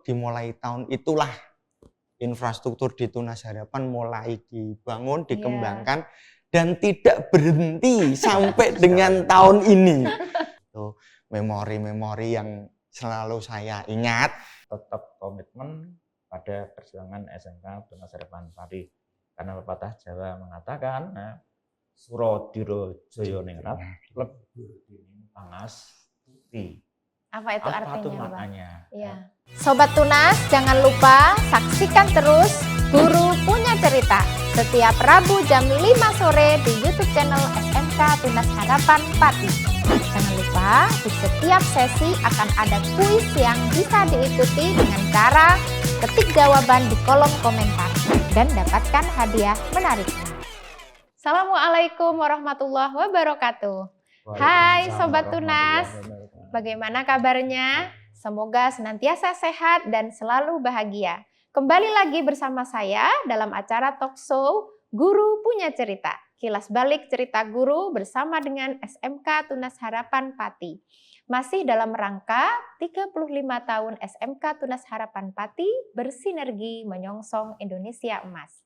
dimulai tahun itulah infrastruktur di Tunas Harapan mulai dibangun, dikembangkan, dan tidak berhenti sampai dengan tahun ini. Itu memori-memori yang selalu saya ingat. Tetap komitmen pada perjuangan SMK Tunas Harapan Pati. Karena pepatah Jawa mengatakan, Surodiro Joyoningrat, lebur dini pangas putih. Apa itu artinya, maknanya? Ya. Sobat Tunas, jangan lupa saksikan terus Guru Punya Cerita setiap Rabu jam 5 sore di YouTube channel SMK Tunas Harapan Pati. Jangan lupa di setiap sesi akan ada kuis yang bisa diikuti dengan cara ketik jawaban di kolom komentar dan dapatkan hadiah menariknya. Assalamualaikum warahmatullahi wabarakatuh. Hai Sobat Tunas, bagaimana kabarnya? Semoga senantiasa sehat dan selalu bahagia. Kembali lagi bersama saya dalam acara talk show Guru Punya Cerita. Kilas balik cerita guru bersama dengan SMK Tunas Harapan Pati. Masih dalam rangka 35 tahun SMK Tunas Harapan Pati bersinergi menyongsong Indonesia Emas.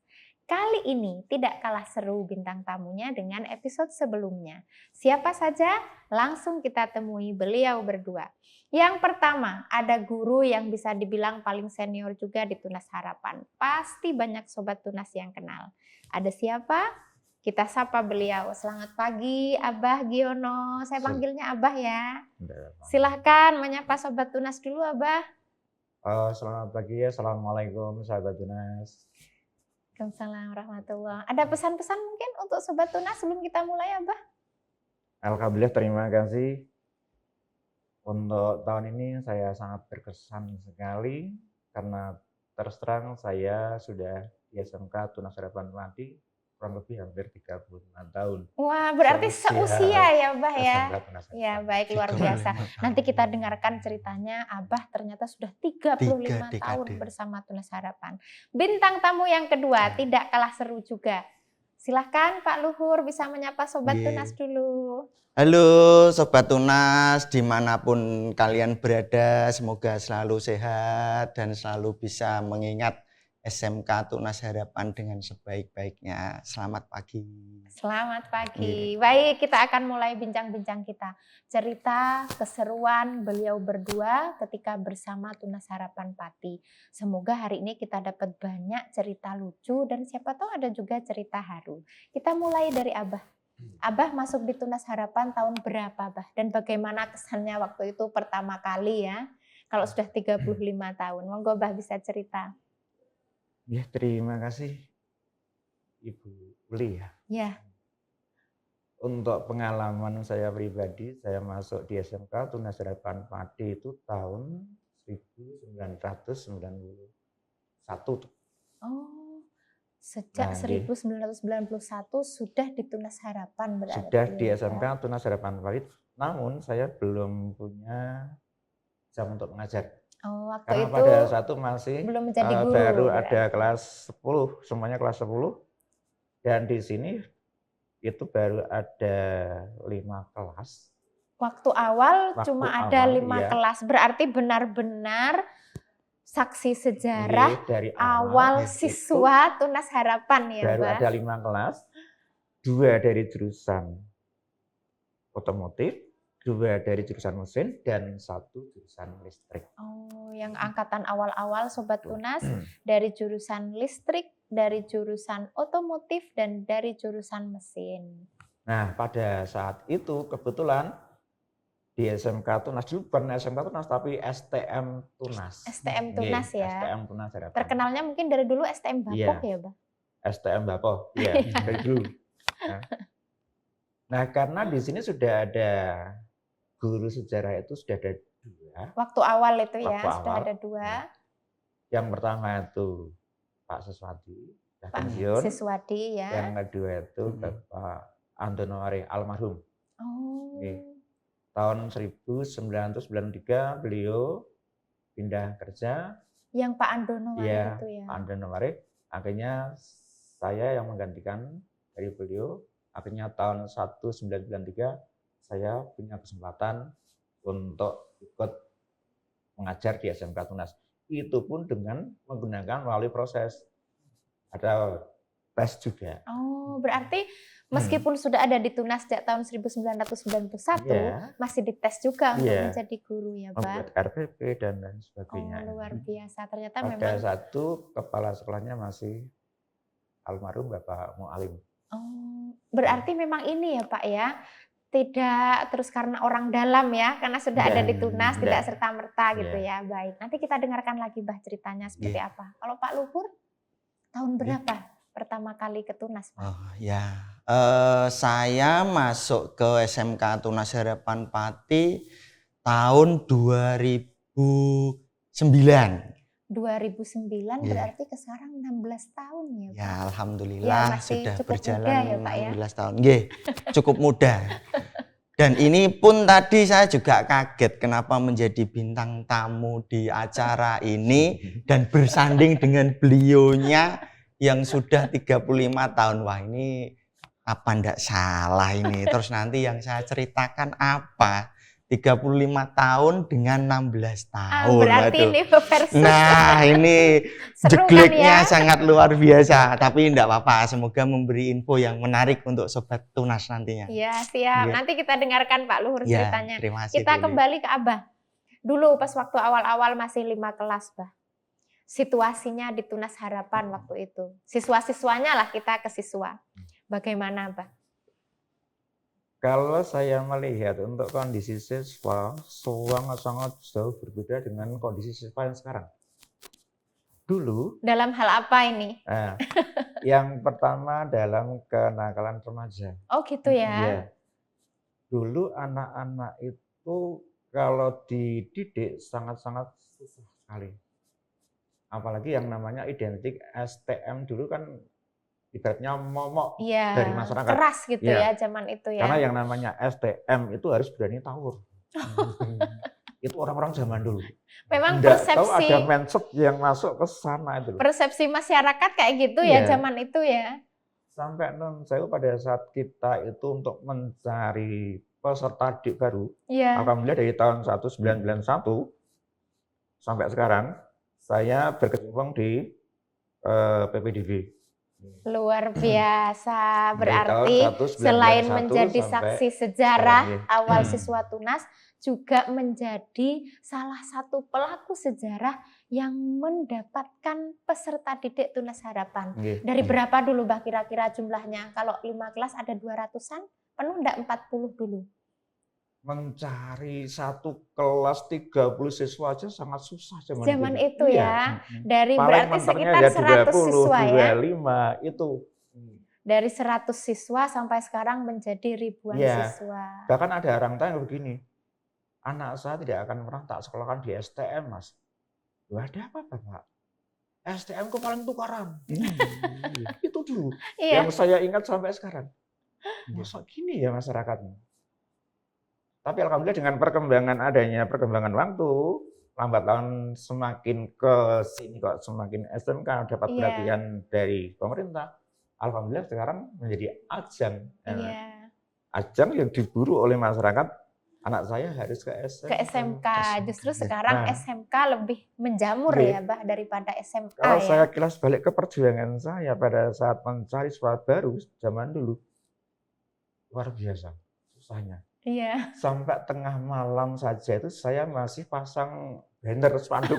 Kali ini tidak kalah seru bintang tamunya dengan episode sebelumnya. Siapa saja? Langsung kita temui beliau berdua. Yang pertama, ada guru yang bisa dibilang paling senior juga di Tunas Harapan. Pasti banyak Sobat Tunas yang kenal. Ada siapa? Kita sapa beliau. Selamat pagi, Abah Giono. Saya panggilnya Abah ya. Silahkan menyapa Sobat Tunas dulu, Abah. Selamat pagi, Assalamualaikum Sahabat Tunas. Waalaikumsalam warahmatullahi. Ada pesan-pesan mungkin untuk Sobat Tunas sebelum kita mulai, Abah? Alhamdulillah, terima kasih. Untuk tahun ini saya sangat berkesan sekali karena terus terang saya sudah di SMK Tunas Harapan Pati kurang lebih hampir 35 tahun. Wah, berarti seusia ya, Abah ya? Ya, baik, luar biasa. Nanti kita dengarkan ceritanya, Abah ternyata sudah 35 tahun bersama Tunas Harapan. Bintang tamu yang kedua, tidak kalah seru juga. Silahkan Pak Luhur bisa menyapa Sobat Tunas dulu. Halo Sobat Tunas, dimanapun kalian berada, semoga selalu sehat dan selalu bisa mengingat SMK Tunas Harapan dengan sebaik-baiknya. Selamat pagi. Selamat pagi. Baik, kita akan mulai bincang-bincang kita. Cerita keseruan beliau berdua ketika bersama Tunas Harapan Pati. Semoga hari ini kita dapat banyak cerita lucu dan siapa tahu ada juga cerita haru. Kita mulai dari Abah. Abah masuk di Tunas Harapan tahun berapa, Abah? Dan bagaimana kesannya waktu itu pertama kali ya? Kalau sudah 35 tahun. Monggo Abah bisa cerita. Ya, terima kasih Ibu Uli ya. Ya. Untuk pengalaman saya pribadi, saya masuk di SMK Tunas Harapan Pati itu tahun 1991. Oh, sejak 1991 sudah di Tunas Harapan berarti. Sudah di SMK Tunas Harapan Pati, namun saya belum punya jam untuk mengajar. Oh, waktu karena itu pada saat itu masih belum menjadi guru, baru ada kelas 10, semuanya kelas 10. Dan di sini itu baru ada 5 kelas. Waktu awal cuma ada 5 kelas, berarti benar-benar saksi sejarah dari awal siswa Tunas Harapan ya, baru Mbak? Ada 5 kelas, 2 dari jurusan otomotif, 2 dari jurusan mesin, dan 1 jurusan listrik. Oh, yang angkatan awal-awal Sobat Tunas dari jurusan listrik, dari jurusan otomotif, dan dari jurusan mesin. Nah, pada saat itu kebetulan di SMK Tunas, dulu bukan SMK Tunas, tapi STM Tunas. STM Tunas ya? STM Tunas Harapan. Terkenalnya mungkin dari dulu STM Bapok ya, Bang? STM Bapok, iya, dari dulu. Nah, karena di sini sudah ada guru sejarah itu sudah ada 2. Waktu awal itu ya, sudah ada 2. Yang pertama itu Pak Siswadi, Pak Siswadi ya. Yang kedua itu Bapak Andono Ari almarhum. Oh. Tahun 1993 beliau pindah kerja. Yang Pak Andono Ari itu ya. Pak Andono Ari. Akhirnya saya yang menggantikan dari beliau. Akhirnya tahun 1993 saya punya kesempatan untuk ikut mengajar di SMK Tunas. itu pun dengan menggunakan melalui proses ada tes juga. Oh, berarti meskipun sudah ada di Tunas sejak tahun 1991, Iya. masih dites juga untuk Iya. menjadi guru ya, Pak? Membuat RPP dan lain Oh, sebagainya. luar biasa. Ternyata Ada memang. satu kepala sekolahnya masih almarhum Bapak Mualim. Oh, berarti memang ini ya, Pak ya. Tidak terus karena orang dalam ya, karena sudah ada di Tunas, Tidak. tidak serta-merta gitu Iya. ya. Baik, nanti kita dengarkan lagi Mbah ceritanya seperti apa. Kalau Pak Luhur, tahun berapa pertama kali ke Tunas, Pak? Oh ya, saya masuk ke SMK Tunas Harapan Pati tahun 2009. 2009 Iya. berarti ke sekarang 16 tahun ya, Pak? Ya, Ya, alhamdulillah masih sudah cukup berjalan muda ya, Pak, ya? 16 tahun. Nggih, cukup muda. Dan ini pun tadi saya juga kaget kenapa menjadi bintang tamu di acara ini dan bersanding dengan beliaunya yang sudah 35 tahun. Wah, ini apa ndak salah ini. Terus nanti yang saya ceritakan apa? 35 tahun dengan 16 tahun. Berarti Waduh. ini versus. Nah, ini Seru kan jegleknya ya? sangat luar biasa. Tapi enggak apa-apa, semoga memberi info yang menarik untuk Sobat Tunas nantinya. Ya, siap. Iya. Nanti kita dengarkan Pak Luhur Ya, ceritanya. terima kasih. Kita Deli. kembali ke Abah. Dulu pas waktu awal-awal masih 5 kelas, Bah. Situasinya di Tunas Harapan waktu itu. Siswa-siswanya lah, kita ke siswa. Bagaimana, Bah? Kalau saya melihat untuk kondisi siswa sangat jauh berbeda dengan kondisi siswa yang sekarang. Dulu, Dalam hal apa ini? yang pertama dalam kenakalan remaja. Oh gitu ya? Iya. Dulu anak-anak itu kalau dididik sangat-sangat susah sekali. Apalagi yang namanya identik STM dulu kan ibaratnya momok Iya, dari masyarakat. keras gitu Iya. ya zaman itu ya. Karena yang namanya STM itu harus berani tawur. Itu orang-orang zaman dulu. Memang Nggak tahu persepsi ada mindset yang masuk ke sana itu loh. persepsi masyarakat kayak gitu ya Iya. zaman itu ya. Sampai non saya pada saat kita itu untuk mencari peserta didik baru, Iya. alhamdulillah dari tahun 1991 sampai sekarang saya berkecimpung di PPDB. Luar biasa. Dari Berarti tahun 1991 selain menjadi sampai saksi sejarah sekarang, awal siswa Tunas, juga menjadi salah satu pelaku sejarah yang mendapatkan peserta didik Tunas Harapan. nggih. Dari berapa dulu Mbak kira-kira jumlahnya? Kalau 5 kelas ada 200-an, penuh enggak 40 dulu? Mencari satu kelas 30 siswa aja sangat susah Zaman itu Iya. ya. Dari Paling berarti menternya sekitar ya 100 siswa ya. 25 itu. Dari 100 siswa sampai sekarang menjadi ribuan Iya. siswa. Bahkan ada orang tua yang begini, anak saya tidak akan pernah tak sekolahkan di STM, Mas. Loh, ada apa, Pak? STM kok paling tukaran. Itu dulu Iya. yang saya ingat sampai sekarang. Masa gini ya masyarakatnya. Tapi alhamdulillah dengan perkembangan waktu, lambat laun semakin ke sini kok semakin SMK dapat Iya. perhatian dari pemerintah. Alhamdulillah sekarang menjadi ajang. Iya. Ajang yang diburu oleh masyarakat, anak saya harus ke SMK. Ke SMK. Justru sekarang Nah. SMK lebih menjamur Iya. ya, Mbak, daripada SMA Kalau ya. saya kilas balik ke perjuangan saya pada saat mencari siswa baru zaman dulu, luar biasa susahnya. Iya. Sampai tengah malam saja itu saya masih pasang banner spanduk.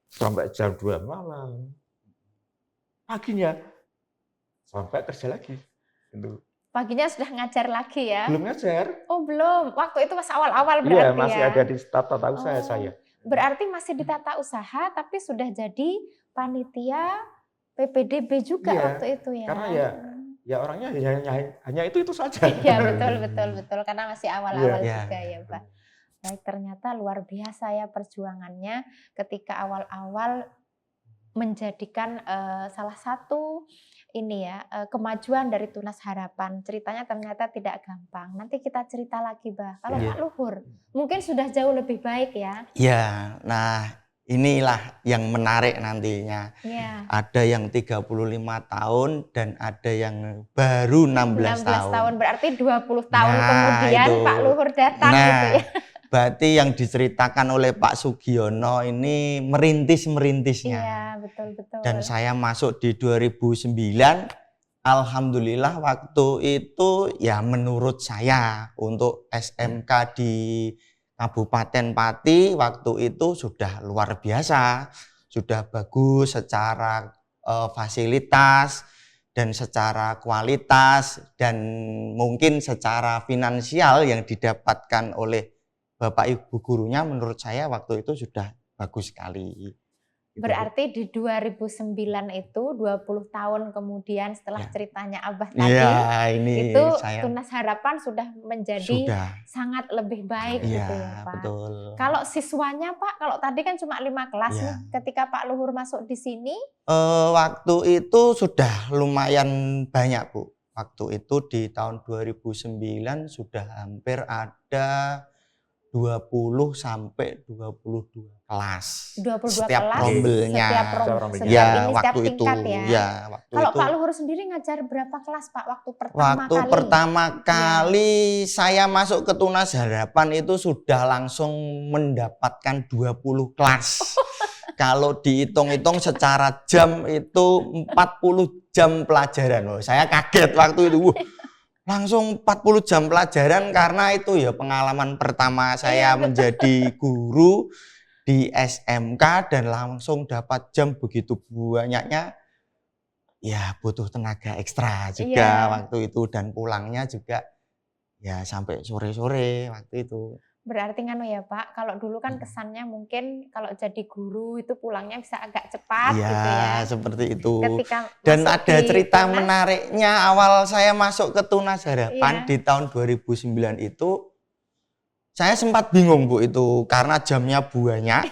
Sampai jam 2 malam. Paginya sampai kerja lagi. Gitu. Paginya sudah ngajar lagi ya? Belum ngajar. Oh, belum. Waktu itu pas awal-awal Iya, berarti masih ya? ada di tata usaha Oh. saya. Berarti masih di tata usaha tapi sudah jadi panitia PPDB juga Iya, waktu itu ya? karena ya orangnya hanya itu saja. Iya, betul. Karena masih awal-awal Iya. juga ya, Pak. Baik, ternyata luar biasa ya perjuangannya ketika awal-awal menjadikan salah satu ini ya kemajuan dari Tunas Harapan. Ceritanya ternyata tidak gampang. Nanti kita cerita lagi, Bah. Kalau Iya. Pak Luhur, mungkin sudah jauh lebih baik ya. Ya, nah inilah yang menarik nantinya. Iya. Ada yang 35 tahun dan ada yang baru 16 tahun. Berarti 20 tahun Nah, kemudian itu. Pak Luhur datang Nah, gitu ya. Berarti yang diceritakan oleh Pak Sugiono ini merintis-merintisnya. Iya, betul. Dan saya masuk di 2009, alhamdulillah waktu itu ya menurut saya untuk SMK di Kabupaten Pati waktu itu sudah luar biasa, sudah bagus secara fasilitas dan secara kualitas dan mungkin secara finansial yang didapatkan oleh Bapak Ibu gurunya menurut saya waktu itu sudah bagus sekali. Berarti di 2009 itu 20 tahun kemudian setelah Ya. ceritanya Abah tadi, Iya, ini itu saya Tunas Harapan sudah menjadi sudah. sangat lebih baik Iya, gitu ya Pak. betul. Kalau siswanya Pak, kalau tadi kan cuma 5 kelas Iya. nih, ketika Pak Luhur masuk di sini, Waktu itu sudah lumayan banyak Bu. Waktu itu di tahun 2009 sudah hampir ada 20 sampai 22 kelas. 22 Setiap kelas, rombelnya. setiap Ya, ini, setiap waktu itu. tingkat ya. Ya, waktu Kalau itu. Pak Luhur sendiri ngajar berapa kelas Pak waktu pertama Waktu kali? pertama kali saya masuk ke Tunas Harapan itu sudah langsung mendapatkan 20 kelas. Kalau dihitung-hitung secara jam itu 40 jam pelajaran. Oh, saya kaget waktu itu. Langsung 40 jam pelajaran karena itu ya pengalaman pertama saya menjadi guru di SMK dan langsung dapat jam begitu banyaknya. Ya butuh tenaga ekstra juga waktu itu dan pulangnya juga ya sampai sore-sore waktu itu. Berarti nganu ya Pak, kalau dulu kan kesannya mungkin kalau jadi guru itu pulangnya bisa agak cepat Ya, gitu ya. seperti itu. Ketika Dan masuk ada di cerita Tunas, menariknya awal saya masuk ke Tunas Harapan Iya. di tahun 2009 itu saya sempat bingung Bu itu karena jamnya banyak.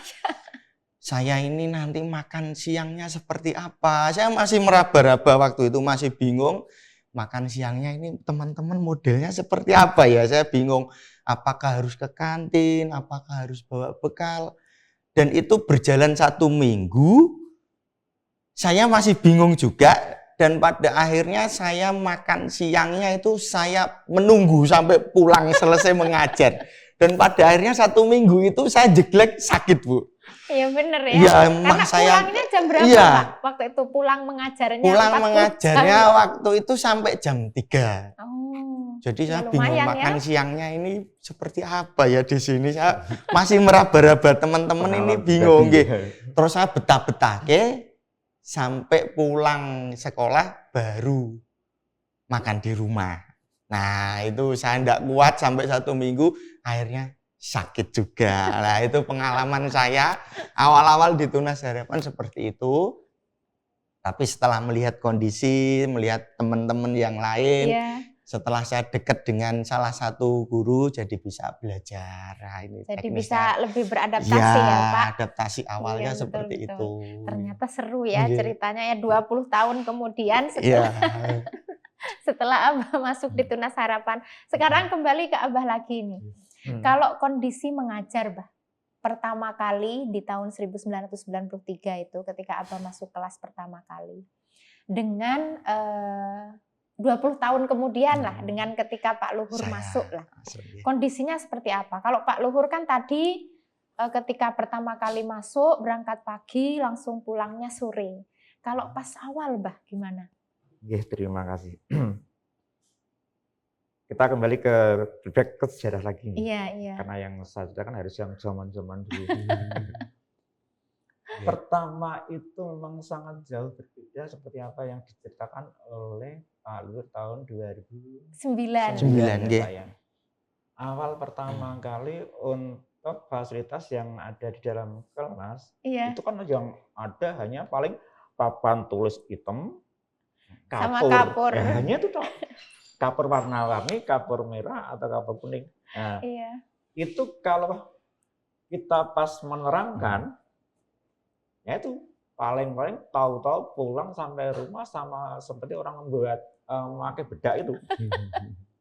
Saya ini nanti makan siangnya seperti apa? Saya masih meraba-raba waktu itu, masih bingung. Makan siangnya ini teman-teman modelnya seperti apa ya? Saya bingung. Apakah harus ke kantin? Apakah harus bawa bekal? Dan itu berjalan 1 minggu. Saya masih bingung juga. Dan pada akhirnya saya makan siangnya itu saya menunggu sampai pulang selesai mengajar. Dan pada akhirnya 1 minggu itu saya jeglek sakit Bu. Iya bener ya. Iya, Karena pulangnya jam berapa Iya. Pak? Waktu itu pulang mengajarnya Pulang 40 mengajarnya jam. waktu itu sampai jam 3. Oh. Jadi Ya saya bingung lumayan makan ya. siangnya ini seperti apa ya di sini. Saya masih meraba-raba teman-teman ini Pengalaman bingung pribadi. nggih. Terus saya betah-betahke sampai pulang sekolah baru makan di rumah. Nah, itu saya enggak kuat sampai 1 minggu akhirnya sakit juga. Nah, itu pengalaman saya awal-awal di Tunas Harapan seperti itu. Tapi setelah melihat kondisi, melihat teman-teman yang lain, Iya. setelah saya dekat dengan salah satu guru jadi bisa belajar. Nah, ini Jadi teknisnya. bisa lebih beradaptasi ya Pak. Adaptasi awalnya Iya, betul, seperti betul. itu. Ternyata seru ya Iya. ceritanya ya 20 tahun kemudian Iya. setelah Abah masuk di Tunas Harapan. Sekarang kembali ke Abah lagi nih. Kalau kondisi mengajar Bah, pertama kali di tahun 1993 itu ketika Abah masuk kelas pertama kali. Dengan 20 tahun kemudian lah, dengan ketika Pak Luhur Saya masuk lah. masuk, ya. Kondisinya seperti apa? Kalau Pak Luhur kan tadi ketika pertama kali masuk berangkat pagi langsung pulangnya sore. Kalau pas awal Bah gimana? Nggih, terima kasih. Kita kembali ke flashback ke sejarah lagi nih. Iya. Karena yang saya ceritakan harus yang zaman-zaman dulu. Pertama itu memang sangat jauh berbeda seperti apa yang diceritakan oleh Pak Luhur tahun 2009 9. nggih. saya. Awal pertama kali untuk fasilitas yang ada di dalam kelas Iya. itu kan yang ada hanya paling papan tulis hitam, Sama kapur. Ya, hanya itu toh. Kapur warna-warni, kapur merah atau kapur kuning. Nah, Iya. itu kalau kita pas menerangkan, ya itu paling-paling tahu-tahu pulang sampai rumah sama seperti orang membuat memakai bedak itu.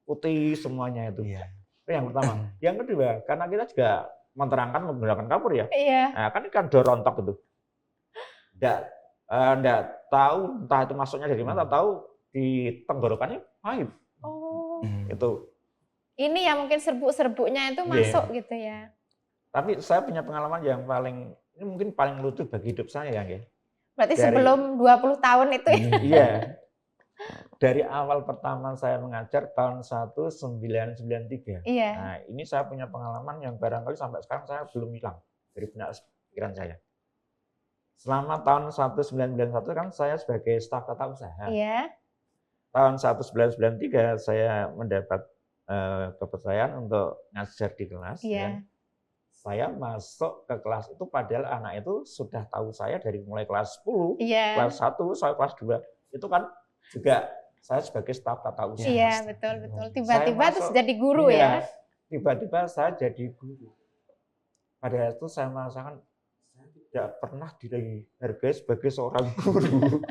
Putih semuanya itu. Iya. Itu yang pertama. Yang kedua, karena kita juga menerangkan menggunakan kapur ya. Iya. Nah, kan rontok itu. Nggak tahu entah itu masuknya dari mana, tahu di tenggorokannya pahit. Oh. Itu. ini ya mungkin serbuk-serbuknya itu Iya. masuk gitu ya. Tapi saya punya pengalaman yang paling, ini mungkin paling lucu bagi hidup saya ya. Berarti Dari- sebelum 20 tahun itu ya. Iya. Dari awal pertama saya mengajar tahun 1993. Iya. Nah, ini saya punya pengalaman yang barangkali sampai sekarang saya belum hilang dari benak pikiran saya. Selama tahun 1991 kan saya sebagai staf tata usaha. Iya. Tahun 1993 saya mendapat kepercayaan untuk ngajar di kelas. Iya. Dan saya masuk ke kelas itu padahal anak itu sudah tahu saya dari mulai kelas 10, Iya. kelas 1 sampai kelas 2. Itu kan juga saya sebagai staf tata usaha. Iya, betul. Saya Tiba-tiba terus masuk- jadi guru ya. Tiba-tiba saya jadi guru. Pada itu saya merasakan saya tidak pernah dihargai sebagai seorang guru.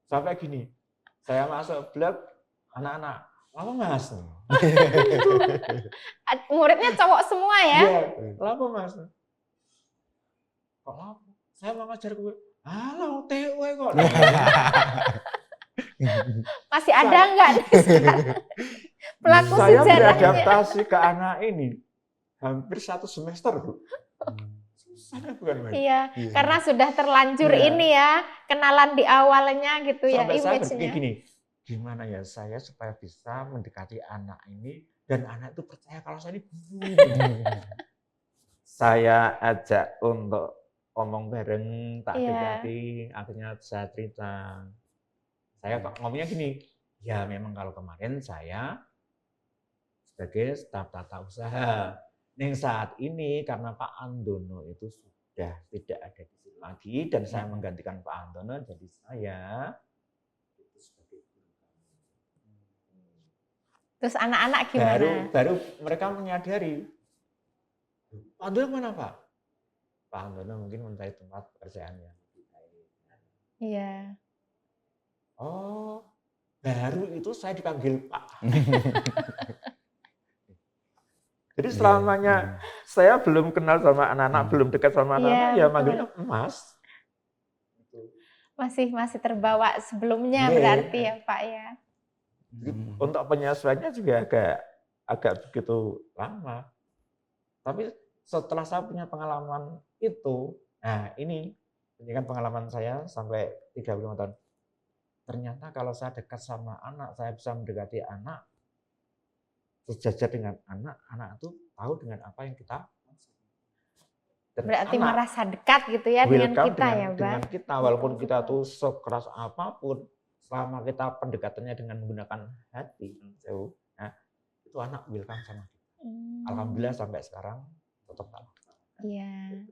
Sampai gini, saya masuk blog, anak-anak, lama mas? Muridnya cowok semua ya. Iya, lama mas? Kok lama? Saya mau ngajar gue. Halo, TW kok. Masih ada nggak nih sekarang pelaku Saya sejarahnya? beradaptasi ke anak ini hampir 1 semester, Bu. Susah bukan, Mas? Iya, Iya. karena sudah terlanjur Iya. ini ya, kenalan di awalnya gitu ya, Sampai saya berpikir image-nya. gini, gimana ya saya supaya bisa mendekati anak ini dan anak itu percaya kalau saya ini guru. Saya ajak untuk ngomong bareng, tak Iya. dekati, akhirnya saya cerita. Saya kok ngomongnya gini, ya memang kalau kemarin saya sebagai staf tata usaha. Ning saat ini karena Pak Andono itu sudah tidak ada di sini lagi dan saya menggantikan Pak Andono, jadi saya itu sebagai guru. Terus anak-anak gimana? Baru mereka menyadari, Pak Andono mana Pak? Pak Andono mungkin mencari tempat pekerjaan yang lebih baik. Iya. Oh, baru itu saya dipanggil Pak. Jadi selamanya saya belum kenal sama anak-anak, belum dekat sama anak-anak, Iya, ya betul. manggilnya Mas. Masih terbawa sebelumnya Iya. berarti ya Pak ya. Jadi untuk penyesuaiannya juga agak begitu lama. Tapi setelah saya punya pengalaman itu, nah ini kan pengalaman saya sampai 35 tahun. Ternyata kalau saya dekat sama anak, saya bisa mendekati anak, sejajar dengan anak, anak itu tahu dengan apa yang kita maksud. Dan Berarti anak merasa dekat gitu ya dengan welcome kita ya, dengan Bang. kita, walaupun Betul, kita betul. tuh sekeras apapun, selama kita pendekatannya dengan menggunakan hati, nah itu anak welcome sama kita. Alhamdulillah sampai sekarang tetap tak. Iya.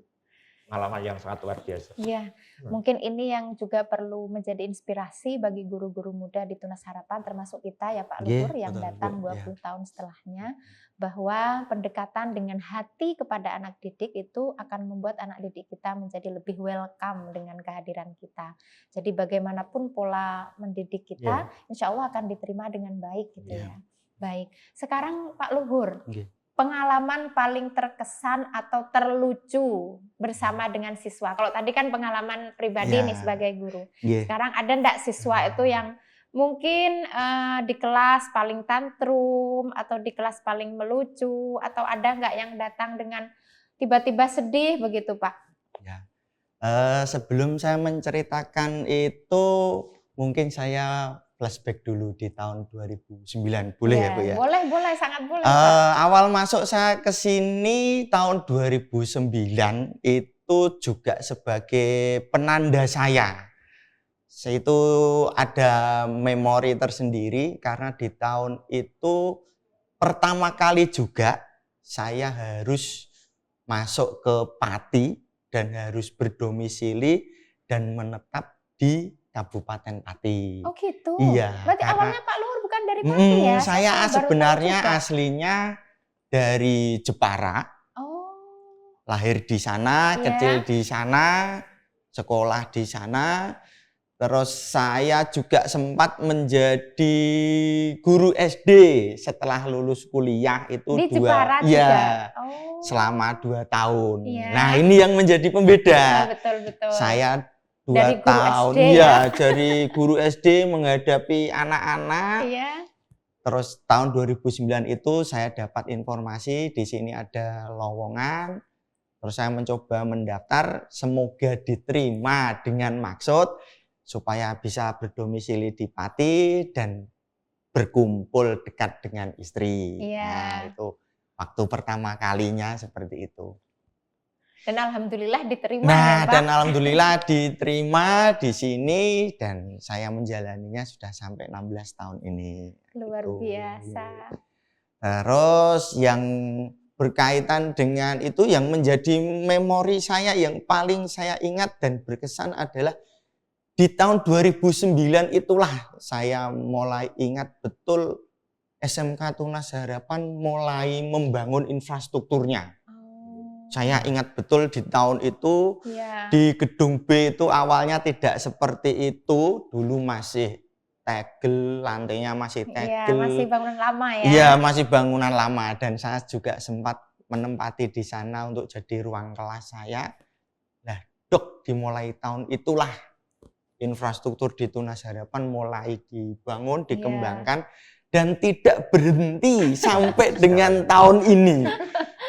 Pengalaman yang sangat luar biasa. Iya, mungkin ini yang juga perlu menjadi inspirasi bagi guru-guru muda di Tunas Harapan, termasuk kita ya Pak Iya, Luhur yang betul, datang Bu. 20 tahun setelahnya, bahwa pendekatan dengan hati kepada anak didik itu akan membuat anak didik kita menjadi lebih welcome dengan kehadiran kita. Jadi bagaimanapun pola mendidik kita, insya Allah akan diterima dengan baik gitu Iya. ya. Baik, sekarang Pak Luhur, Iya. pengalaman paling terkesan atau terlucu bersama dengan siswa. Kalau tadi kan pengalaman pribadi Ya. nih sebagai guru. Iya. Sekarang ada enggak siswa itu yang mungkin di kelas paling tantrum atau di kelas paling melucu, atau ada enggak yang datang dengan tiba-tiba sedih begitu Pak? Sebelum saya menceritakan itu, mungkin saya flashback dulu di tahun 2009, boleh ya Bu ya? Boleh, sangat boleh Pak. Awal masuk saya ke sini tahun 2009 itu juga sebagai penanda saya. Itu ada memori tersendiri karena di tahun itu pertama kali juga saya harus masuk ke Pati dan harus berdomisili dan menetap di Kabupaten Pati. Oh gitu. Iya. Berarti karena- awalnya Pak Luhur bukan dari Pati ya? Saya baru tahu sebenarnya juga. aslinya dari Jepara, Oh. lahir di sana, Iya. kecil di sana, sekolah di sana. Terus saya juga sempat menjadi guru SD setelah lulus kuliah itu Di Jepara juga. ya, Oh. selama 2 tahun. Iya. Nah, ini yang menjadi pembeda. Betul. Saya Dari 2 guru tahun SD ya? dari guru SD menghadapi anak-anak. Iya. Terus tahun 2009 itu saya dapat informasi di sini ada lowongan. Terus saya mencoba mendaftar, semoga diterima dengan maksud supaya bisa berdomisili di Pati dan berkumpul dekat dengan istri. Iya. Nah, itu waktu pertama kalinya seperti itu. Dan alhamdulillah diterima Nah, ya Pak. dan alhamdulillah diterima di sini dan saya menjalaninya sudah sampai 16 tahun ini. Luar Itu. biasa. Terus yang berkaitan dengan itu yang menjadi memori saya yang paling saya ingat dan berkesan adalah di tahun 2009 itulah saya mulai ingat betul SMK Tunas Harapan mulai membangun infrastrukturnya. Saya ingat betul di tahun itu Iya. di gedung B itu awalnya tidak seperti itu, dulu masih tegel, lantainya masih Iya, tegel. masih bangunan lama ya. Iya, masih bangunan lama dan saya juga sempat menempati di sana untuk jadi ruang kelas saya. Nah, dok, dimulai tahun itulah infrastruktur di Tunas Harapan mulai dibangun, dikembangkan dan tidak berhenti sampai dengan tahun ini.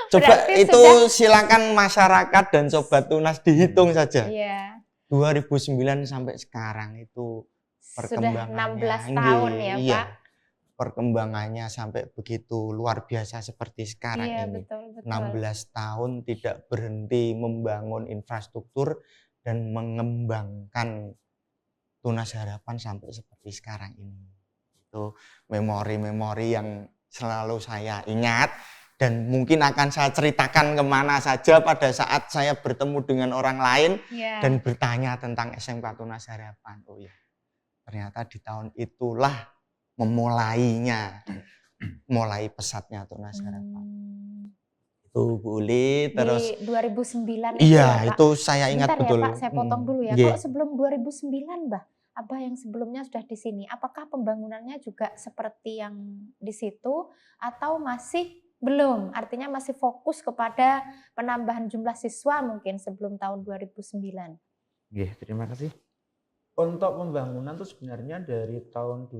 Coba Berarti itu silakan masyarakat dan sobat Tunas dihitung saja. Iya. 2009 sampai sekarang itu Sudah perkembangannya. 16 tahun ya, Iya. Pak. Perkembangannya sampai begitu luar biasa seperti sekarang Iya, ini. betul, betul. 16 tahun tidak berhenti membangun infrastruktur dan mengembangkan Tunas Harapan sampai seperti sekarang ini. Itu memori-memori yang selalu saya ingat dan mungkin akan saya ceritakan kemana saja pada saat saya bertemu dengan orang lain Iya. dan bertanya tentang SMK Tunas Harapan. Oh ya, ternyata di tahun itulah memulainya, mulai pesatnya Tunas Harapan. Itu Bu Uli, terus Di 2009 itu iya, ya, Pak. itu saya ingat Bentar betul. ya Pak, saya potong dulu ya. Nggih. Kok sebelum 2009, Mbah? Abah yang sebelumnya sudah di sini, apakah pembangunannya juga seperti yang di situ atau masih belum? Artinya masih fokus kepada penambahan jumlah siswa mungkin sebelum tahun 2009. Nggih, terima kasih. Untuk pembangunan itu sebenarnya dari tahun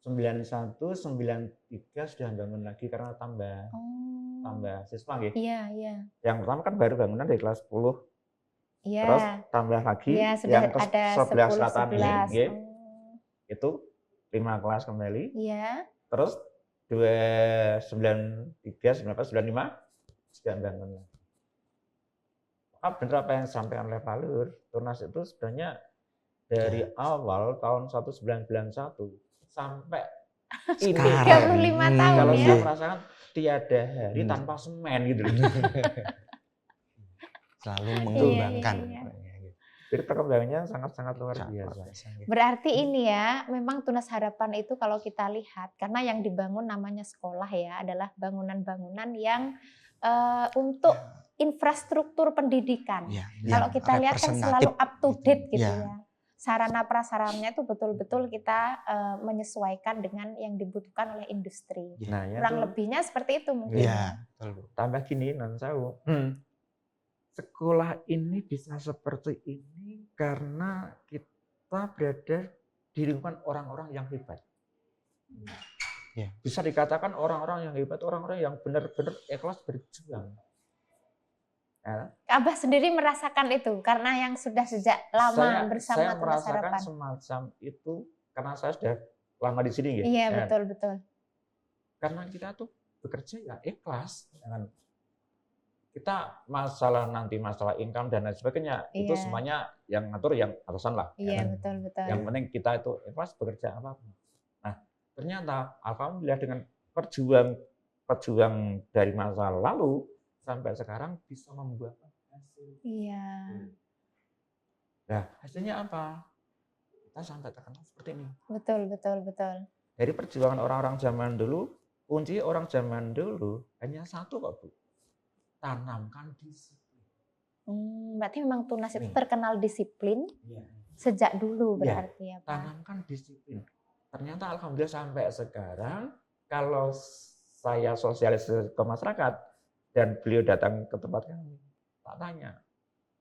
91, 93 sudah bangun lagi karena tambah siswa nggih. Iya, iya. Yang pertama kan baru bangunan dari kelas 10. Iya. Terus tambah lagi Iya, sudah yang ke ada sebelah 10, selatan ini 11. nggih. Itu 5 kelas kembali. Iya. Terus 93, 94, 95 sudah bangun lagi. Benar apa yang disampaikan oleh Pak Lur, Tunas itu sebenarnya dari awal tahun 1991 sampai ini. Sekarang. 35 tahun Kalau ya. saya merasakan tiada hari tanpa semen gitu. Selalu mengembangkan. Iya. Jadi perkembangannya sangat-sangat luar biasa. Berarti ini ya, memang Tunas Harapan itu kalau kita lihat, karena yang dibangun namanya sekolah ya, adalah bangunan-bangunan yang untuk infrastruktur pendidikan. Ya, Kalau kita lihat kan selalu up to date gitu Ya. ya. Sarana prasarannya itu betul-betul kita menyesuaikan dengan yang dibutuhkan oleh industri. Nah, ya Kurang tuh, lebihnya seperti itu mungkin. Iya, betul. tambah gini non sewu. Sekolah ini bisa seperti ini karena kita berada di lingkungan orang-orang yang hebat. Ya. Bisa dikatakan orang-orang yang hebat, orang-orang yang benar-benar ikhlas berjuang. Ya. Abah sendiri merasakan itu karena yang sudah sejak lama bersama saya Tunas merasakan Harapan. semacam itu karena saya sudah lama di sini ya. Iya, Ya. betul. Karena kita tuh bekerja ya ikhlas. Jangan kita masalah income dan lain sebagainya itu Iya. semuanya yang ngatur yang atasan lah. ya Iya, kan? betul. Yang penting kita itu ikhlas bekerja apapun. Nah, ternyata alhamdulillah dengan perjuang dari masa lalu sampai sekarang bisa membuahkan hasil. Iya. Nah, hasilnya apa? Kita sampai terkenal seperti ini. Betul. Dari perjuangan orang-orang zaman dulu, kunci orang zaman dulu hanya satu kok Bu. Tanamkan disiplin. Berarti memang Tunas itu Nih. terkenal disiplin Ya. sejak dulu Iya. berarti ya Pak. Tanamkan disiplin. Ternyata alhamdulillah sampai sekarang kalau saya sosialisasi ke masyarakat dan beliau datang ke tempat kami, tak tanya,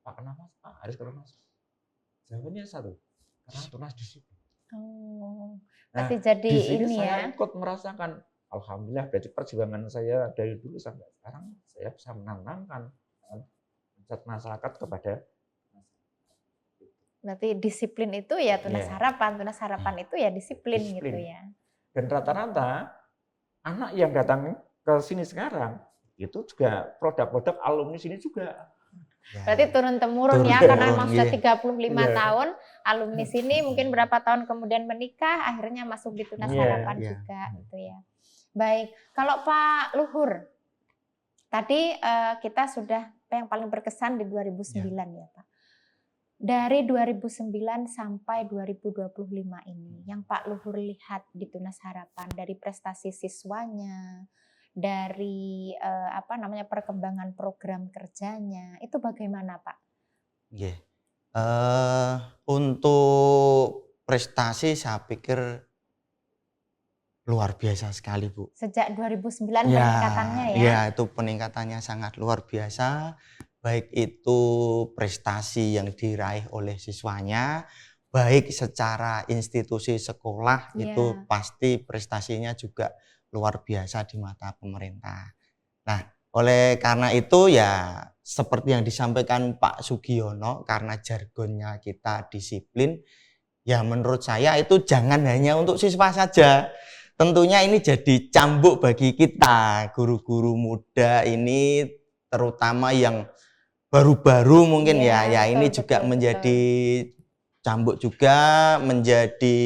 Pak kenapa Pak harus ke rumah? Jawabannya satu, karena Tunas disiplin. Oh, Nah, berarti jadi di sini ini saya ya. ikut merasakan, alhamdulillah berarti perjuangan saya dari dulu sampai sekarang saya bisa menanamkan masyarakat kepada Berarti disiplin itu ya tunas Iya. harapan itu ya disiplin gitu Disiplin. ya. Dan rata-rata anak yang datang ke sini sekarang itu juga produk-produk alumni sini juga. Ya. Berarti turun temurun Turun ya, karena temurun, memang sudah iya. 35 Iya. tahun alumni sini, mungkin berapa tahun kemudian menikah, akhirnya masuk di Tunas Iya. Harapan Iya. juga gitu ya. Baik, kalau Pak Luhur, tadi kita sudah yang paling berkesan di 2009 ya Pak. Dari 2009 sampai 2025 ini, yang Pak Luhur lihat di Tunas Harapan dari prestasi siswanya, dari perkembangan program kerjanya, itu bagaimana Pak? Nggih. Untuk prestasi saya pikir luar biasa sekali, Bu. Sejak 2009 peningkatannya ya? Ya, itu peningkatannya sangat luar biasa. Baik itu prestasi yang diraih oleh siswanya, baik secara institusi sekolah, itu pasti prestasinya juga luar biasa di mata pemerintah. Nah, oleh karena itu ya seperti yang disampaikan Pak Sugiono, karena jargonnya kita disiplin, ya menurut saya itu jangan hanya untuk siswa saja. Tentunya ini jadi cambuk bagi kita, guru-guru muda ini, terutama yang baru-baru mungkin ya ini juga menjadi cambuk juga, menjadi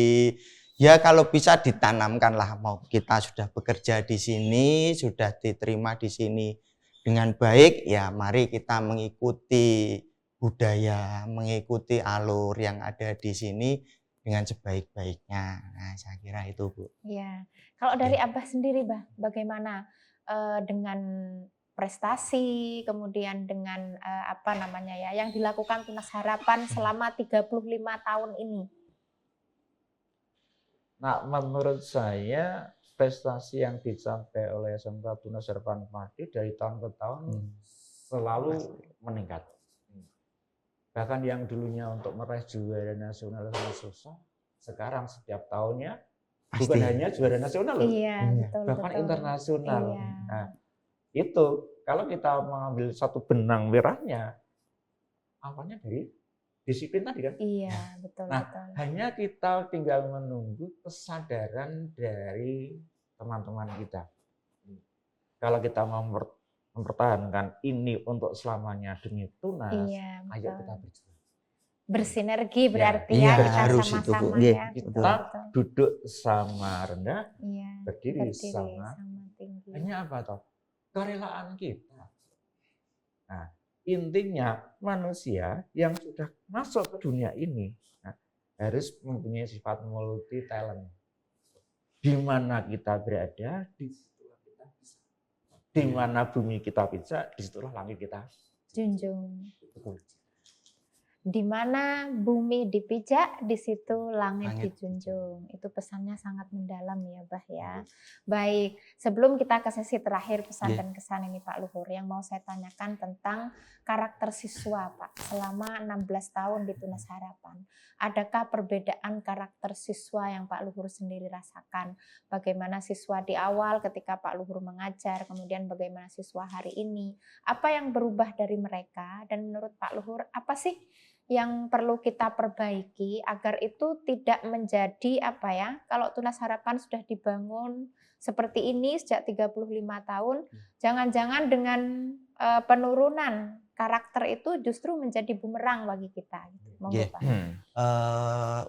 ya kalau bisa ditanamkan lah, mau kita sudah bekerja di sini, sudah diterima di sini dengan baik, ya mari kita mengikuti budaya, mengikuti alur yang ada di sini dengan sebaik-baiknya. Nah, saya kira itu, Bu. Iya. Kalau dari Abah sendiri, Bah, bagaimana dengan prestasi, kemudian dengan yang dilakukan Tunas Harapan selama 35 tahun ini? Nah, menurut saya prestasi yang dicapai oleh SMK Tunas Harapan Pati dari tahun ke tahun selalu meningkat. Bahkan yang dulunya untuk meraih juara nasional sangat susah, sekarang setiap tahunnya bukan hanya juara nasional, bahkan internasional. Iya. Nah, itu kalau kita mengambil satu benang merahnya, awalnya dari disiplin tadi kan. Iya, betul. Nah, hanya kita tinggal menunggu kesadaran dari teman-teman kita. Kalau kita mempertahankan ini untuk selamanya demi Tunas, ayo kita berjuang. Bersinergi berarti kita harus sama-sama itu, ya. Kita duduk sama rendah, berdiri sama tinggi. Hanya apa toh? Kerelaan kita. Nah, intinya manusia yang sudah masuk ke dunia ini harus mempunyai sifat multi talent. Di mana kita berada, di situlah kita bisa. Di mana bumi kita bisa, di situlah langit kita junjung. Di mana bumi dipijak, di situ langit dijunjung. Itu pesannya sangat mendalam ya, Bah ya. Baik, sebelum kita ke sesi terakhir pesan dan kesan ini Pak Luhur, yang mau saya tanyakan tentang karakter siswa Pak selama 16 tahun di Tunas Harapan. Adakah perbedaan karakter siswa yang Pak Luhur sendiri rasakan? Bagaimana siswa di awal ketika Pak Luhur mengajar, kemudian bagaimana siswa hari ini? Apa yang berubah dari mereka? Dan menurut Pak Luhur, apa sih yang perlu kita perbaiki agar itu tidak menjadi kalau Tunas Harapan sudah dibangun seperti ini sejak 35 tahun, jangan-jangan dengan penurunan karakter itu justru menjadi bumerang bagi kita.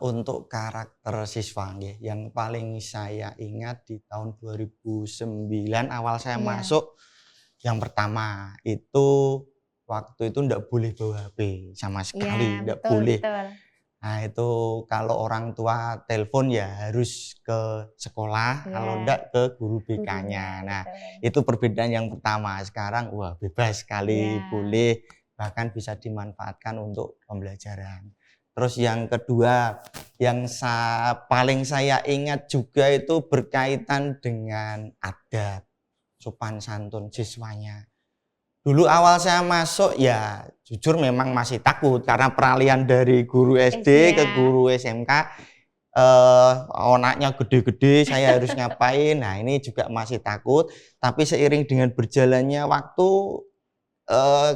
Untuk karakter siswa yang paling saya ingat di tahun 2009 awal saya masuk, yang pertama itu waktu itu enggak boleh bawa HP sama sekali, enggak boleh. Betul. Nah, itu kalau orang tua telepon ya harus ke sekolah, kalau enggak ke guru BK-nya. Nah, itu perbedaan yang pertama. Sekarang wah bebas sekali, boleh, bahkan bisa dimanfaatkan untuk pembelajaran. Terus yang kedua, yang paling saya ingat juga itu berkaitan dengan adab, sopan santun siswanya. Dulu awal saya masuk ya jujur memang masih takut karena peralihan dari guru SD ke guru SMK anaknya gede-gede, saya harus ngapain. Nah, ini juga masih takut, tapi seiring dengan berjalannya waktu, eh,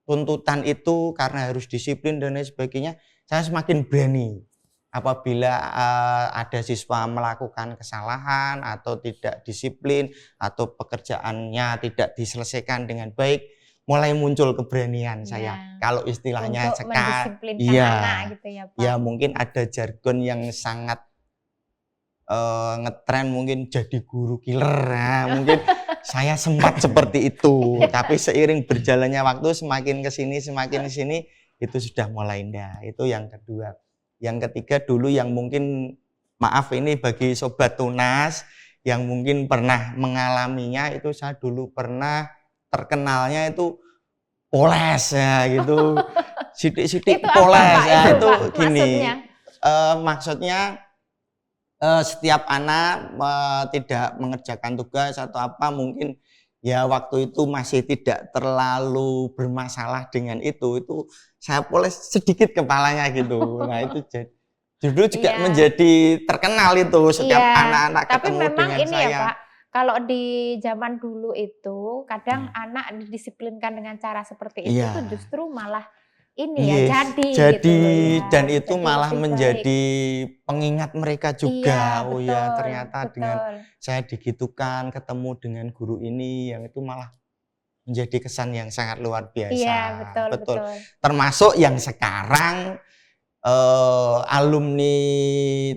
tuntutan itu karena harus disiplin dan lain sebagainya, saya semakin berani. Apabila ada siswa melakukan kesalahan atau tidak disiplin atau pekerjaannya tidak diselesaikan dengan baik, mulai muncul keberanian saya. Iya. Kalau istilahnya Untuk sekarang, mendisiplinkan iya, anak gitu ya Pak. ya mungkin ada jargon yang sangat ngetren, mungkin jadi guru killer. Nah, mungkin saya sempat seperti itu, tapi seiring berjalannya waktu semakin ke sini itu sudah mulai indah. Itu yang kedua. Yang ketiga dulu yang mungkin, maaf ini bagi sobat tunas yang mungkin pernah mengalaminya, itu saya dulu pernah terkenalnya itu poles ya gitu. Sidik-sidik Itu apa, poles Pak? ya, Itu, itu Pak, gini. maksudnya? Maksudnya setiap anak tidak mengerjakan tugas atau apa, mungkin ya waktu itu masih tidak terlalu bermasalah dengan itu saya poles sedikit kepalanya gitu. Nah itu dulu juga Iya. menjadi terkenal itu, setiap Iya, anak-anak tapi ketemu memang dengan ini ya saya. Pak, kalau di zaman dulu itu kadang Iya. anak didisiplinkan dengan cara seperti itu Iya. tuh justru malah ini ya Yes, jadi gitu jadi loh ya. dan itu Jadi malah lebih baik. menjadi pengingat mereka Iya, juga. Oh ya, betul, ternyata dengan betul. saya digitukan, ketemu dengan guru ini, yang itu malah menjadi kesan yang sangat luar biasa. Iya, betul, Betul. betul. Termasuk yang sekarang alumni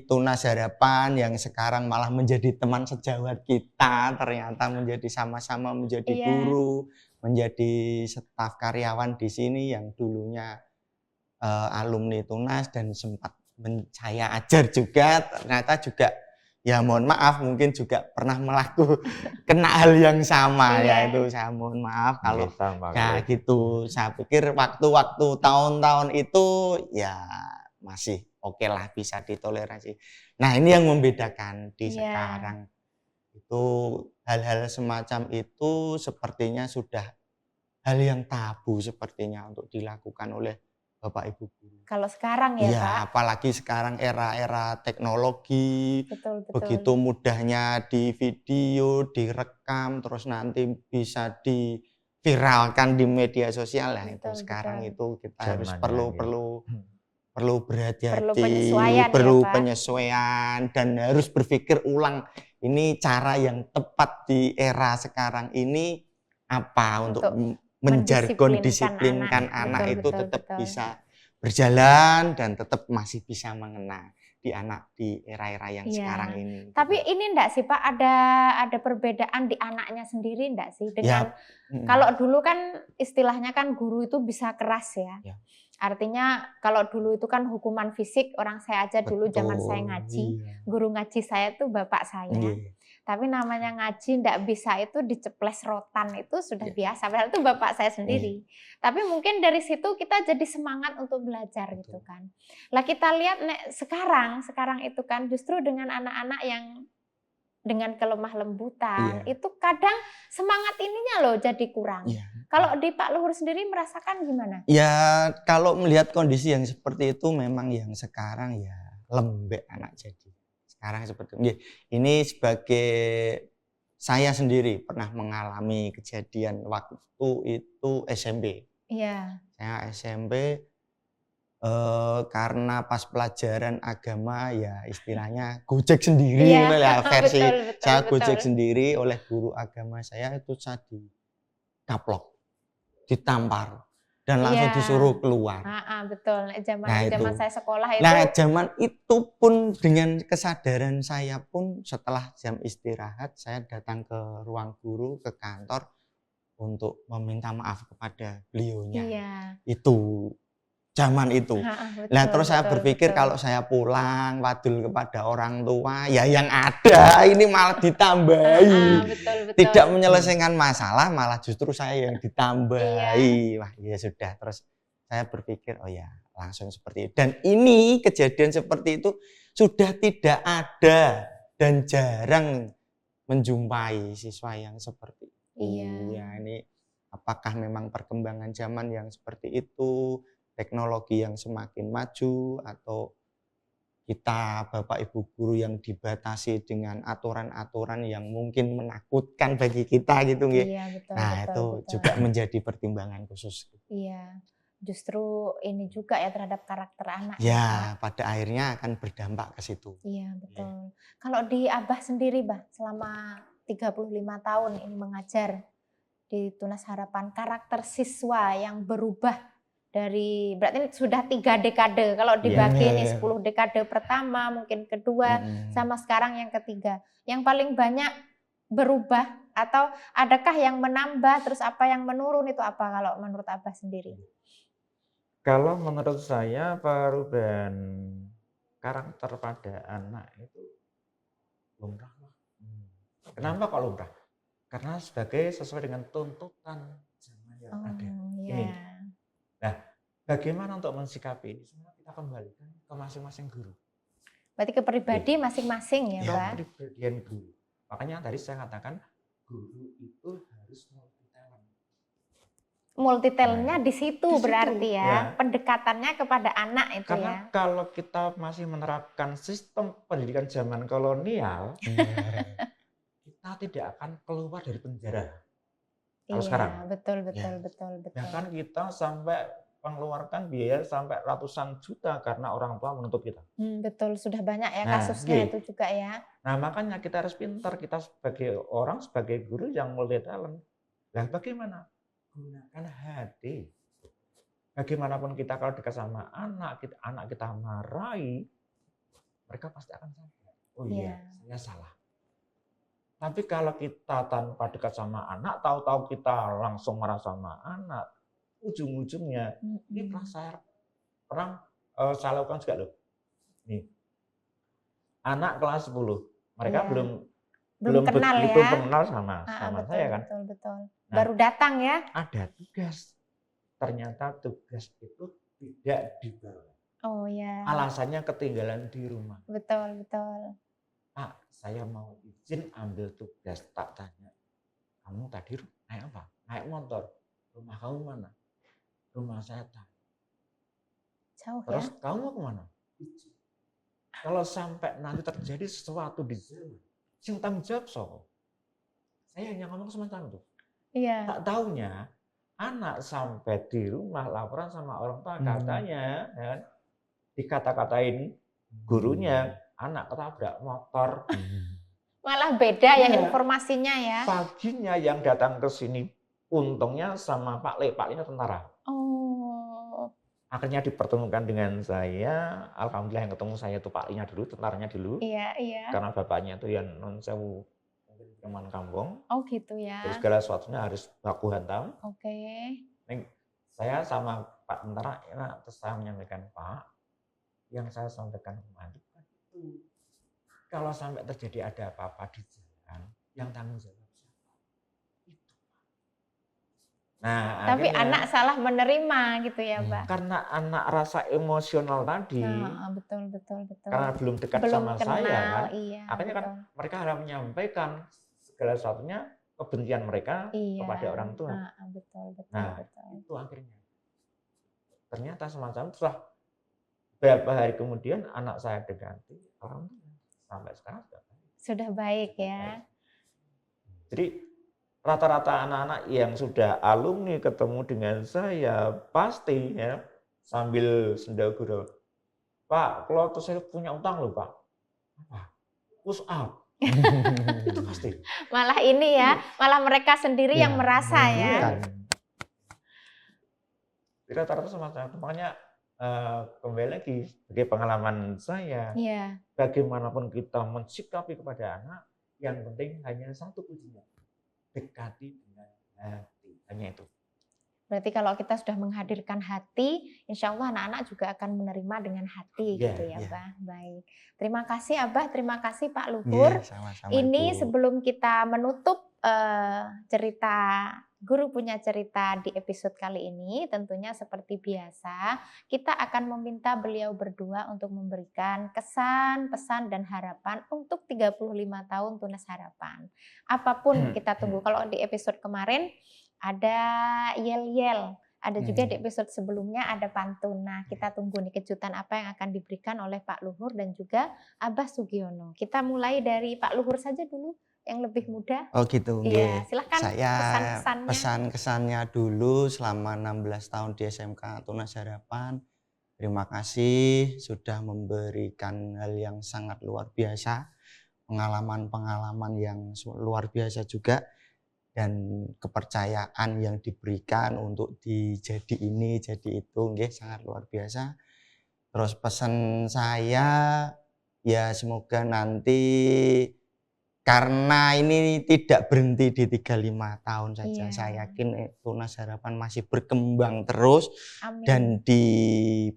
Tunas Harapan yang sekarang malah menjadi teman sejawat kita, ternyata menjadi sama-sama menjadi Iya. guru, menjadi staf karyawan di sini yang dulunya alumni Tunas dan sempat saya ajar juga, ternyata juga ya mohon maaf mungkin juga pernah kena hal yang sama. Iya. Ya itu saya mohon maaf kalau Oke, sama ya kalau gitu. Saya pikir waktu-waktu tahun-tahun itu ya masih oke lah, bisa ditoleransi. Nah ini yang membedakan di Iya. sekarang itu, hal-hal semacam itu sepertinya sudah hal yang tabu sepertinya untuk dilakukan oleh Bapak Ibu guru. Kalau sekarang ya Iya, Pak, apalagi sekarang era-era teknologi, betul, betul. begitu mudahnya di video, direkam, terus nanti bisa diviralkan di media sosial. Nah, itu Betul, sekarang betul. itu kita harus zamannya gitu. perlu berhati-hati, Perlu penyesuaian ya, perlu Pak. penyesuaian, dan harus berpikir ulang. Ini cara yang tepat di era sekarang ini apa untuk menjargon disiplinkan anak Betul, itu betul, tetap betul. bisa berjalan dan tetap masih bisa mengena di anak di era-era yang Iya. sekarang ini. Tapi ini enggak sih Pak, ada perbedaan di anaknya sendiri enggak sih dengan kalau dulu kan istilahnya kan guru itu bisa keras ya. Ya. Artinya kalau dulu itu kan hukuman fisik, orang saya aja dulu zaman saya ngaji, iya. guru ngaji saya itu bapak saya. Iya. Tapi namanya ngaji ndak bisa itu diceples rotan itu sudah Iya. biasa. Padahal itu bapak saya sendiri. Tapi mungkin dari situ kita jadi semangat untuk belajar gitu kan. Lah kita lihat sekarang itu kan justru dengan anak-anak yang dengan kelemah lembutan Iya. itu kadang semangat ininya loh jadi kurang. Iya. Kalau di Pak Luhur sendiri merasakan gimana? Ya kalau melihat kondisi yang seperti itu memang yang sekarang ya lembek anak jadi. Sekarang seperti ini sebagai saya sendiri pernah mengalami kejadian waktu itu SMP. Iya. Saya SMP karena pas pelajaran agama ya istilahnya gojek sendiri Iya, ya versi betul, saya betul. gojek sendiri oleh guru agama saya itu saya dikaplok, ditampar dan langsung Iya. disuruh keluar. Betul. Zaman Nah, zaman itu. saya sekolah itu. Nah, zaman itu pun dengan kesadaran saya pun setelah jam istirahat saya datang ke ruang guru, ke kantor untuk meminta maaf kepada beliaunya. Iya. Itu zaman itu. Betul, Nah, terus saya betul, berpikir betul. kalau saya pulang wadul kepada orang tua, ya yang ada ini malah ditambahi. Betul, betul. Tidak menyelesaikan masalah, malah justru saya yang ditambahi. Iya. Wah, ya sudah. Terus saya berpikir, oh ya, langsung seperti itu. Dan ini kejadian seperti itu sudah tidak ada dan jarang menjumpai siswa yang seperti itu. Iya. Ya, ini apakah memang perkembangan zaman yang seperti itu, teknologi yang semakin maju, atau kita Bapak Ibu guru yang dibatasi dengan aturan-aturan yang mungkin menakutkan bagi kita gitu nggih. Iya, betul, Nah, betul, itu betul. juga menjadi pertimbangan khusus. Iya, justru ini juga ya terhadap karakter anak ya, Pak. Ya, pada akhirnya akan berdampak ke situ. Iya, betul. Kalau di Abah sendiri, Bah, selama 35 tahun ini mengajar di Tunas Harapan, karakter siswa yang berubah dari, berarti ini sudah 3 dekade. Kalau dibagi ini 10 dekade pertama, mungkin kedua, sama sekarang yang ketiga. Yang paling banyak berubah atau adakah yang menambah, terus apa yang menurun, itu apa kalau menurut Abah sendiri? Kalau menurut saya perubahan karakter pada anak itu lumrah lah. Kenapa kok lumrah? Karena sesuai dengan tuntutan zaman yang ada. Ini. Iya. Nah, bagaimana untuk mensikapi ini? Semua kita kembalikan ke masing-masing guru. Berarti ke pribadi masing-masing ya, Ke Pak? kepribadian guru. Makanya tadi saya katakan guru itu harus Multi-talentnya di situ di situ, berarti ya. ya. Pendekatannya kepada anak itu karena ya. kalau kita masih menerapkan sistem pendidikan zaman kolonial, kita tidak akan keluar dari penjara. Kalau sekarang. Betul. Bahkan kita sampai mengeluarkan biaya sampai ratusan juta karena orang tua menuntut kita. Betul, sudah banyak ya Nah, kasusnya itu juga ya. Nah, makanya kita harus pintar, kita sebagai orang, sebagai guru yang multi talent. Nah, bagaimana? Gunakan hati. Bagaimanapun kita kalau dekat sama anak kita marahi, mereka pasti akan sadar. Oh iya, saya salah. Tapi kalau kita tanpa dekat sama anak, tahu-tahu kita langsung marah sama anak, ujung-ujungnya ini pernah saya lakukan juga loh. Nih, anak kelas 10, mereka belum kenal begitu ya. kenal sama Betul, saya kan. Betul. Nah, baru datang ya. Ada tugas. Ternyata tugas itu tidak dibawa. Oh ya. Alasannya ketinggalan di rumah. Betul. Pak, saya mau izin ambil tugas. Tak tanya, kamu tadi naik apa? Naik motor. Rumah kamu mana? Rumah saya tak. Jauh Terus ya. kamu mau kemana? Izin. Kalau sampai nanti terjadi sesuatu di sana, sing tanggung jawab so. Saya hanya ngomong semacam itu. Iya. Tak taunya anak sampai di rumah laporan sama orang tua, katanya ya, dikata-katain gurunya anak ketabrak motor. Malah beda ya informasinya ya. Paginya yang datang ke sini untungnya sama Pak Lepaknya tentara. Oh. Akhirnya dipertemukan dengan saya. Alhamdulillah yang ketemu saya itu Pak Linya dulu, tentaranya dulu. Iya. Karena bapaknya itu yang non sewu teman kampung. Oh gitu ya. Terus segala sesuatunya harus baku hantam. Oke. Saya sama Pak tentara, terus saya menyampaikan, Pak, yang saya sampaikan kemarin itu, kalau sampai terjadi ada apa-apa di jalan, yang tanggung jawab siapa? Itu. Nah, tapi akhirnya, anak salah menerima gitu ya, Pak. Karena anak rasa emosional tadi. Betul. Karena belum dekat sama kenal, saya kan. Iya, akhirnya kan mereka harus menyampaikan segala sesuatunya kebencian mereka kepada orang tua. Betul. Itu akhirnya. Ternyata semacam setelah beberapa hari kemudian anak saya diganti, alhamdulillah sampai sekarang sudah baik ya. Jadi rata-rata anak-anak yang sudah alumni ketemu dengan saya pasti ya sambil senda gurau, Pak, kalau tuh saya punya utang loh Pak. Apa? Push up. Itu pasti. Malah ini ya, malah mereka sendiri yang merasa ya. Rata-rata semacam itu. Makanya kembali lagi sebagai pengalaman saya, bagaimanapun kita mensikapi kepada anak, yang penting hanya satu kuncinya, dekati dengan hati, hanya itu. Berarti kalau kita sudah menghadirkan hati, insya Allah anak-anak juga akan menerima dengan hati gitu ya, Bah. Baik. Terima kasih Abah, terima kasih Pak Luhur. Sama-sama, ini Ibu. sebelum kita menutup cerita Guru Punya Cerita di episode kali ini, tentunya seperti biasa, kita akan meminta beliau berdua untuk memberikan kesan, pesan, dan harapan untuk 35 tahun Tunas Harapan. Apapun kita tunggu. Kalau di episode kemarin, ada yel-yel Ada juga di episode sebelumnya ada pantun. Nah, kita tunggu nih kejutan apa yang akan diberikan oleh Pak Luhur dan juga Abah Sugiono. Kita mulai dari Pak Luhur saja dulu, yang lebih muda. Oh gitu. Iya, silahkan Saya pesan-pesannya. pesan-kesannya dulu selama 16 tahun di SMK Tunas Harapan. Terima kasih sudah memberikan hal yang sangat luar biasa, pengalaman-pengalaman yang luar biasa juga, dan kepercayaan yang diberikan untuk jadi ini, jadi itu, nggih, sangat luar biasa. Terus pesan saya, ya semoga nanti, karena ini tidak berhenti di 35 tahun saja, Iya. saya yakin Tunas Harapan masih berkembang terus. Amin. Dan di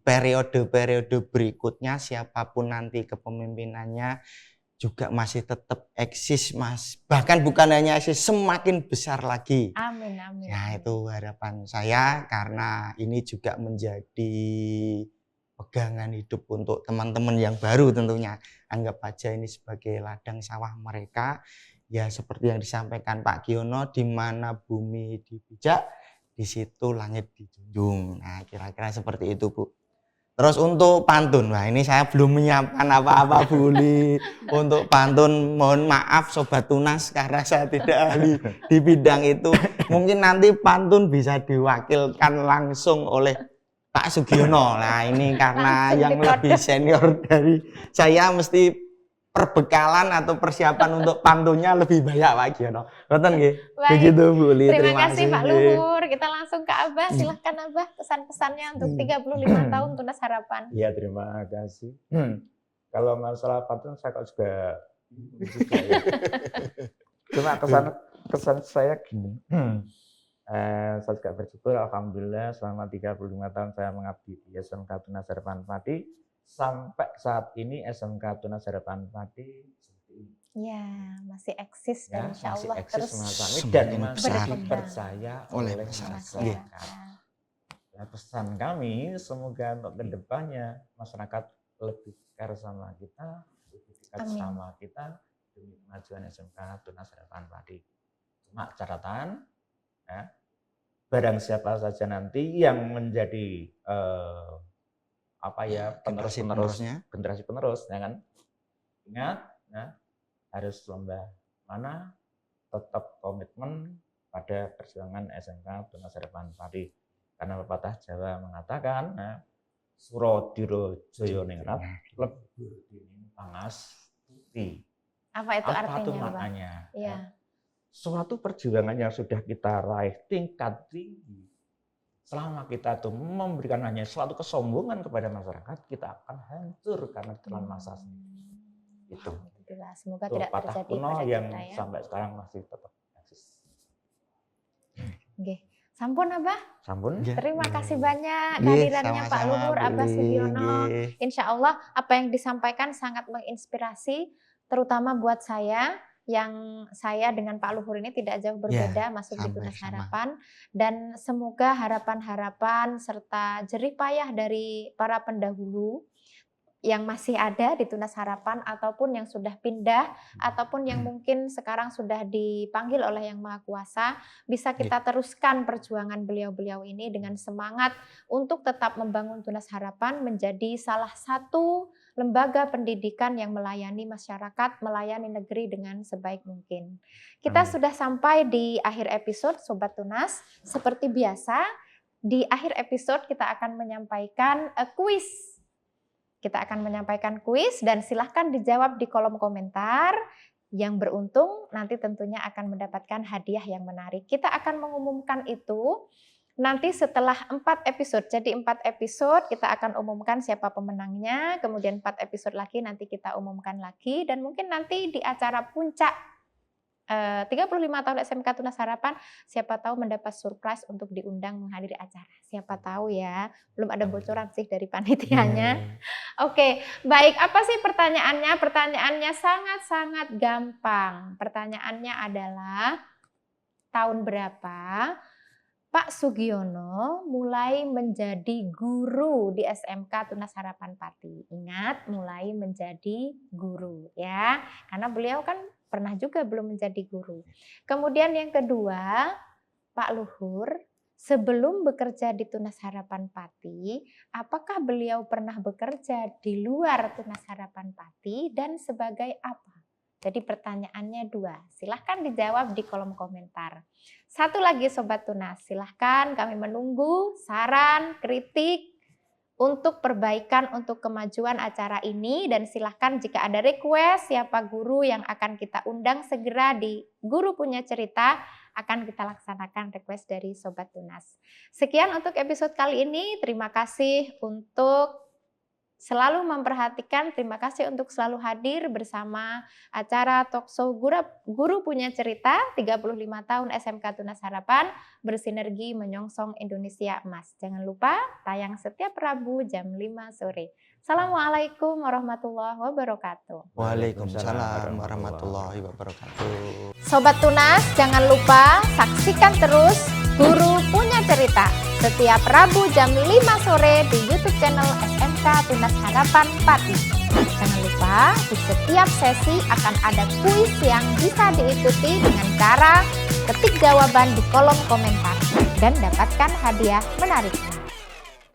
periode-periode berikutnya siapapun nanti kepemimpinannya juga masih tetap eksis, Mas. Bahkan bukan hanya eksis, semakin besar lagi. Amin, amin. Ya, itu harapan saya, karena ini juga menjadi pegangan hidup untuk teman-teman yang baru tentunya. Anggap aja ini sebagai ladang sawah mereka. Ya seperti yang disampaikan Pak Giono, di mana bumi dipijak, di situ langit dijunjung. Nah, kira-kira seperti itu, Bu. Terus untuk pantun, wah ini saya belum menyiapkan apa-apa, Bu Li. Untuk pantun, mohon maaf Sobat Tunas karena saya tidak ahli di bidang itu. Mungkin nanti pantun bisa diwakilkan langsung oleh Pak Sugiono. Nah ini karena Langsung yang lebih senior dari saya, mesti perbekalan atau persiapan untuk pantunnya lebih banyak, Pak Giono. Betul nggih? Baik. Begitu, Bu Li. Terima kasih Pak Luhur. Kita langsung ke Abah. Silahkan Abah pesan-pesannya untuk 35 tahun Tunas Harapan. Iya, terima kasih. Kalau masalah pantun saya kok juga ya. Cuma kesan saya gini. Saya juga bersyukur, alhamdulillah selama 35 tahun saya mengabdi di SMK Tunas Harapan Pati. Sampai saat ini SMK Tunas Harapan Pati seperti ini. Ya, masih eksis Ya, dan insya masih Allah eksis terus dan semakin masih besar dipercaya oleh oleh masyarakat. masyarakat. Nah, pesan kami semoga untuk kedepannya masyarakat lebih care sama kita, lebih dekat Amin. sama kita demi kemajuan SMK Tunas Harapan Pati. Cuma catatan, ya, barang siapa saja nanti yang menjadi generasi penerus, ya kan? Ingat, ya, harus lomba mana tetap komitmen pada perjuangan SMK Tunas Harapan Pati. Karena pepatah Jawa mengatakan, Surodiro Joyoningrat lebur dini pangas putih. apa itu Apa artinya, itu Pak? maknanya? Iya. Suatu perjuangan yang sudah kita raih tingkat tinggi, selama kita tuh memberikan hanya suatu kesombongan kepada masyarakat, kita akan hancur karena telan masa sendiri. Itu. Alhamdulillah, semoga Itu tidak patah terjadi kuno pada yang kita ya. sampai sekarang masih tetap eksis. Oke. Sampun Abah. Sampun. Ya. Terima kasih banyak Nggih, kehadirannya Pak sama-sama, Luhur, Bu Abah Li. Sugiono. Nggih. Insya Allah apa yang disampaikan sangat menginspirasi, terutama buat saya yang saya dengan Pak Luhur ini tidak jauh berbeda masuk di Tunas sama. Harapan, dan semoga harapan-harapan serta jerih payah dari para pendahulu yang masih ada di Tunas Harapan ataupun yang sudah pindah ataupun yang mungkin sekarang sudah dipanggil oleh Yang Maha Kuasa, bisa kita teruskan perjuangan beliau-beliau ini dengan semangat untuk tetap membangun Tunas Harapan menjadi salah satu lembaga pendidikan yang melayani masyarakat, melayani negeri dengan sebaik mungkin. Kita sudah sampai di akhir episode Sobat Tunas. Seperti biasa, di akhir episode kita akan menyampaikan kuis. Kita akan menyampaikan kuis dan silahkan dijawab di kolom komentar. Yang beruntung nanti tentunya akan mendapatkan hadiah yang menarik. Kita akan mengumumkan itu nanti setelah 4 episode. Jadi 4 episode kita akan umumkan siapa pemenangnya. Kemudian 4 episode lagi nanti kita umumkan lagi. Dan mungkin nanti di acara puncak 35 tahun SMK Tunas Harapan, siapa tahu mendapat surprise untuk diundang menghadiri acara. Siapa tahu ya, belum ada bocoran sih dari panitianya. Oke, baik. Apa sih pertanyaannya? Pertanyaannya sangat-sangat gampang. Pertanyaannya adalah, tahun berapa Pak Sugiono mulai menjadi guru di SMK Tunas Harapan Pati? Ingat, mulai menjadi guru ya. Karena beliau kan pernah juga belum menjadi guru. Kemudian yang kedua, Pak Luhur, sebelum bekerja di Tunas Harapan Pati, apakah beliau pernah bekerja di luar Tunas Harapan Pati dan sebagai apa? Jadi pertanyaannya 2, silahkan dijawab di kolom komentar. Satu lagi Sobat Tunas, silahkan kami menunggu saran, kritik, untuk perbaikan, untuk kemajuan acara ini, dan silahkan jika ada request siapa guru yang akan kita undang segera di Guru Punya Cerita, akan kita laksanakan request dari Sobat Tunas. Sekian untuk episode kali ini, terima kasih untuk selalu memperhatikan, terima kasih untuk selalu hadir bersama acara Talkshow Guru Punya Cerita 35 tahun SMK Tunas Harapan bersinergi menyongsong Indonesia Emas. Jangan lupa tayang setiap Rabu jam 5 sore. Assalamualaikum warahmatullahi wabarakatuh. Waalaikumsalam warahmatullahi wabarakatuh. Sobat Tunas, jangan lupa saksikan terus Guru Punya Cerita setiap Rabu jam 5 sore di YouTube channel SMK Tunas Harapan Pati. Jangan lupa di setiap sesi akan ada kuis yang bisa diikuti dengan cara ketik jawaban di kolom komentar dan dapatkan hadiah menarik.